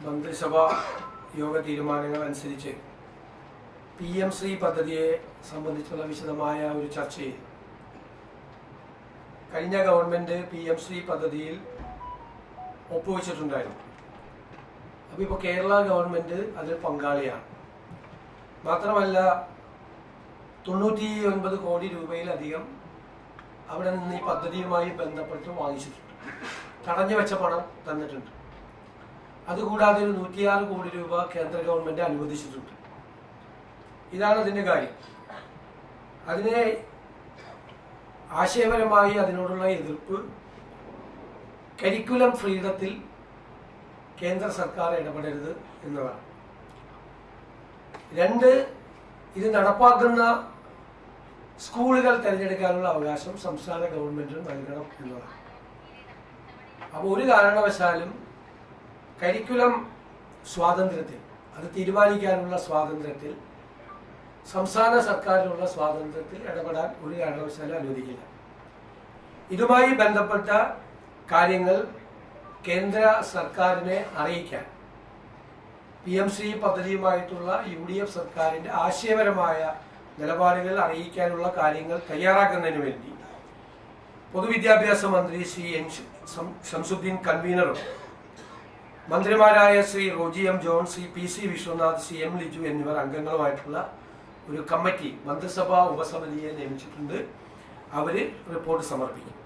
മന്ത്രിസഭാ യോഗ തീരുമാനങ്ങൾ അനുസരിച്ച് PM-ശ്രീ പദ്ധതിയെ സംബന്ധിച്ചുള്ള വിശദമായ ഒരു ചർച്ചയിൽ കഴിഞ്ഞ ഗവൺമെൻറ് PM-ശ്രീ പദ്ധതിയിൽ ഒപ്പുവെച്ചിട്ടുണ്ടായിരുന്നു. അപ്പോൾ ഇപ്പോൾ കേരള ഗവൺമെൻറ് അതിൽ പങ്കാളിയാണ്. മാത്രമല്ല 99 കോടി രൂപയിലധികം അവിടെ നിന്ന് ഈ പദ്ധതിയുമായി ബന്ധപ്പെട്ട് വാങ്ങിച്ചിട്ടുണ്ട്. തടഞ്ഞു വെച്ച പണം തന്നിട്ടുണ്ട്. അതുകൂടാതെ ഒരു 106 കോടി രൂപ കേന്ദ്ര ഗവൺമെൻറ് അനുവദിച്ചിട്ടുണ്ട്. ഇതാണ് അതിൻ്റെ കാര്യം. അതിനെ ആശയപരമായി അതിനോടുള്ള എതിർപ്പ് കരിക്കുലം ഫ്രീഡത്തിൽ കേന്ദ്ര സർക്കാർ ഇടപെടരുത് എന്നതാണ്. 2, ഇത് നടപ്പാക്കുന്ന സ്കൂളുകൾ തിരഞ്ഞെടുക്കാനുള്ള അവകാശം സംസ്ഥാന ഗവൺമെന്റിന് നൽകണം എന്നതാണ്. അപ്പോൾ ഒരു കാരണവശാലും കരിക്കുലം സ്വാതന്ത്ര്യത്തിൽ, അത് തീരുമാനിക്കാനുള്ള സ്വാതന്ത്ര്യത്തിൽ, സംസ്ഥാന സർക്കാരിനുള്ള സ്വാതന്ത്ര്യത്തിൽ ഇടപെടാൻ ഒരു കാരണവശാലും അനുവദിക്കില്ല. ഇതുമായി ബന്ധപ്പെട്ട കാര്യങ്ങൾ കേന്ദ്ര സർക്കാരിനെ അറിയിക്കാൻ PM-ശ്രീ പദ്ധതിയുമായിട്ടുള്ള UDF സർക്കാരിൻ്റെ ആശയപരമായ നിലപാടുകൾ അറിയിക്കാനുള്ള കാര്യങ്ങൾ തയ്യാറാക്കുന്നതിന് വേണ്ടി പൊതുവിദ്യാഭ്യാസ മന്ത്രി ശ്രീ ശംസുദ്ദീൻ കൺവീനറും മന്ത്രിമാരായ Shri Roji M. John, Shri PC Vishwanath, Shri M. Liju എന്നിവർ അംഗങ്ങളുമായിട്ടുള്ള ഒരു കമ്മിറ്റി, മന്ത്രിസഭാ ഉപസമിതിയെ നിയമിച്ചിട്ടുണ്ട്. അവർ റിപ്പോർട്ട് സമർപ്പിക്കും.